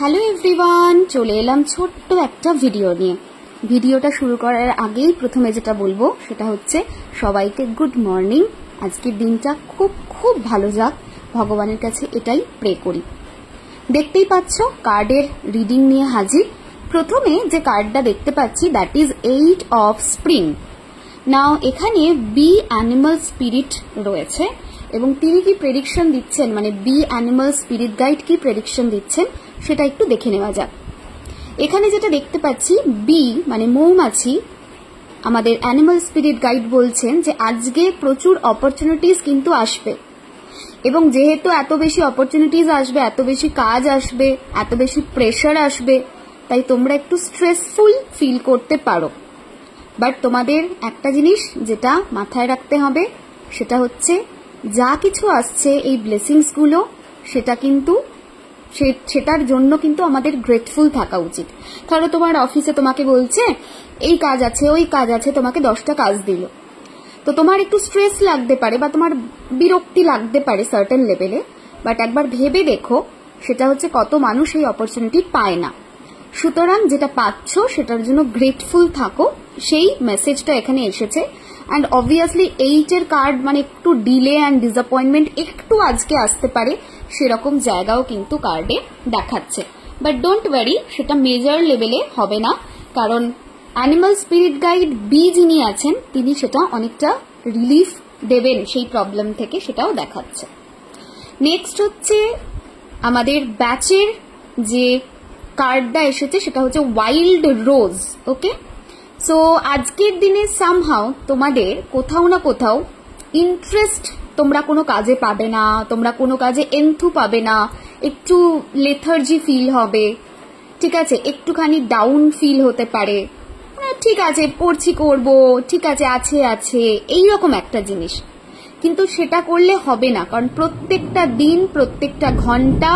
Hello everyone, চলে এলাম ছোট্ট একটা ভিডিও নিয়ে। ভিডিওটা শুরু করার আগেই প্রথমে যেটা বলবো সেটা হচ্ছে সবাইকে গুড মর্নিং। আজকের দিনটা খুব খুব ভালো যাক, ভগবানের কাছে এটাই প্রে করি। দেখতেই পাচ্ছ কার্ডের রিডিং নিয়ে হাজির। প্রথমে যে কার্ডটা দেখতে পাচ্ছি দ্যাট ইজ 8 অফ স্প্রিং। নাও এখানে বি অ্যানিমাল স্পিরিট রয়েছে এবং তিনি কি প্রেডিকশন দিচ্ছেন, মানে বি অ্যানিমাল স্পিরিট গাইড কি প্রেডিকশন দিচ্ছেন সেটা একটু দেখে নেওয়া যাক। এখানে যেটা দেখতে পাচ্ছি বি মানে মৌমাছি, আমাদের অ্যানিমাল স্পিরিট গাইড বলছেন যে আজকে প্রচুর অপরচুনিটিস কিন্তু আসবে এবং যেহেতু এত বেশি অপরচুনিটিস আসবে, এত বেশি কাজ আসবে, এত বেশি প্রেশার আসবে, তাই তোমরা একটু স্ট্রেসফুল ফিল করতে পারো। বাট তোমাদের একটা জিনিস যেটা মাথায় রাখতে হবে সেটা হচ্ছে যা কিছু আসছে এই ব্লেসিংস গুলো সেটা কিন্তু সেটার জন্য কিন্তু আমাদের গ্রেটফুল থাকা উচিত। ধরো তোমার অফিসে তোমাকে বলছে এই কাজ আছে ওই কাজ আছে, তোমাকে 10টা কাজ দিল, তো তোমার একটু স্ট্রেস লাগতে পারে বা তোমার বিরক্তি লাগতে পারে সার্টেন লেভেলে, বাট একবার ভেবে দেখো সেটা হচ্ছে কত মানুষ এই অপরচুনিটি পায় না। সুতরাং যেটা পাচ্ছ সেটার জন্য গ্রেটফুল থাকো, সেই মেসেজটা এখানে এসেছে। অ্যান্ড অবভিয়াসলি 8 এর কার্ড মানে একটু ডিলে অ্যান্ড ডিসঅ্যাপয়েন্টমেন্ট একটু আজকে আসতে পারে, সেরকম জায়গাও কিন্তু কার্ডে দেখাচ্ছে। বাট ডোন্ট ওয়ারি, সেটা মেজর লেভেলে হবে না, কারণ অ্যানিমাল স্পিরিট গাইড বি যিনি আছেন তিনি সেটা অনেকটা রিলিফ দেবেন সেই প্রবলেম থেকে, সেটাও দেখাচ্ছে। নেক্সট হচ্ছে আমাদের ব্যাচের যে কার্ডটা এসেছে সেটা হচ্ছে ওয়াইল্ড রোজ। ওকে, সো আজকের দিনে সামহাও তোমাদের কোথাও না কোথাও ইন্টারেস্ট তোমরা কোনো কাজে পাবে না, তোমরা কোনো কাজে এন্থু পাবে না, একটু লেথার্জি ফিল হবে, ঠিক আছে, একটুখানি ডাউন ফিল হতে পারে, ঠিক আছে পড়ছি করব, ঠিক আছে আছে আছে এইরকম একটা জিনিস। কিন্তু সেটা করলে হবে না, কারণ প্রত্যেকটা দিন, প্রত্যেকটা ঘন্টা,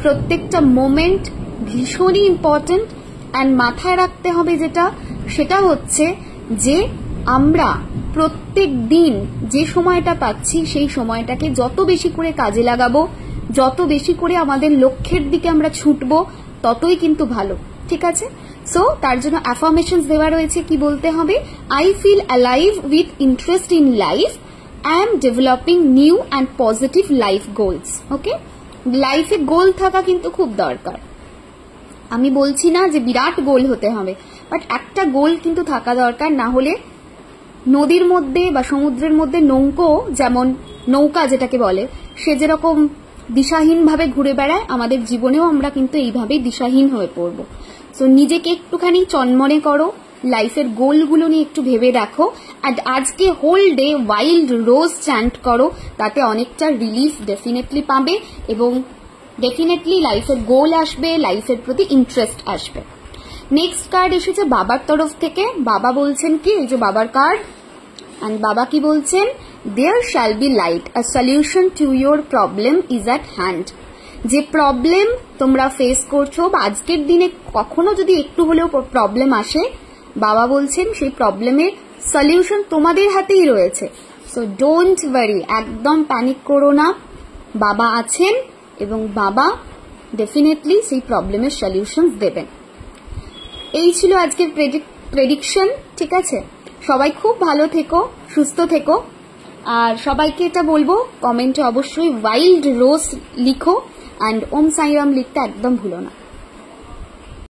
প্রত্যেকটা মোমেন্ট ভীষণই ইম্পর্টেন্ট। অ্যান্ড মাথায় রাখতে হবে যেটা, সেটা হচ্ছে যে আমরা প্রত্যেক দিন যে সময়টা পাচ্ছি সেই সময়টাকে যত বেশি করে কাজে লাগাবো, যত বেশি করে আমাদের লক্ষ্যের দিকে আমরা ছুটবো, ততই কিন্তু ভালো, ঠিক আছে। সো তার জন্য অ্যাফার্মেশনস দেওয়া রয়েছে, কি বলতে হবে, I feel alive with interest in life, I am developing new and positive life goals. Okay, লাইফে গোল থাকা কিন্তু খুব দরকার। আমি বলছি না যে বিরাট গোল হতে হবে, বাট একটা গোল কিন্তু থাকা দরকার, না হলে নদীর মধ্যে বা সমুদ্রের মধ্যে যেমন নৌকা যেটাকে বলে, সে যেরকম দিশাহীন ভাবে ঘুরে বেড়ায়, আমাদের জীবনেও আমরা কিন্তু এইভাবেই দিশাহীন হয়ে পড়ব। সো নিজেকে একটুখানি চনমনে করো, লাইফের গোলগুলো নিয়ে একটু ভেবে দেখো, আর আজকে হোল ডে ওয়াইল্ড রোজ চ্যান্ট করো, তাতে অনেকটা রিলিফ ডেফিনেটলি পাবে এবং ডেফিনেটলি লাইফের গোল আসবে, লাইফের প্রতি ইন্টারেস্ট আসবে। নেক্সট কার্ড এসেছে বাবার তরফ থেকে। বাবা বলছেন কি, এই যে বাবার কার্ড, এন্ড বাবা কি বলছেন, there shall be light, a solution to your problem is at hand. যে প্রবলেম তোমরা ফেস করছো বা আজকের দিনে কখনো যদি একটু হলেও প্রবলেম আসে, বাবা বলছেন সেই প্রবলেমের সলিউশন তোমাদের হাতেই রয়েছে। সো ডোন্ট ওয়ারি, একদম প্যানিক করো না, বাবা আছেন এবং বাবা ডেফিনেটলি সেই প্রবলেমের সলিউশন দেবেন। এই ছিল আজকের প্রেডিকশন, ঠিক আছে। সবাই খুব ভালো থেকো, সুস্থ থেকো, আর সবাইকে এটা বলবো কমেন্টে অবশ্যই ওয়াইল্ড রোজ লিখো, অ্যান্ড ওম সাইরাম লিখতে একদম ভুলো না।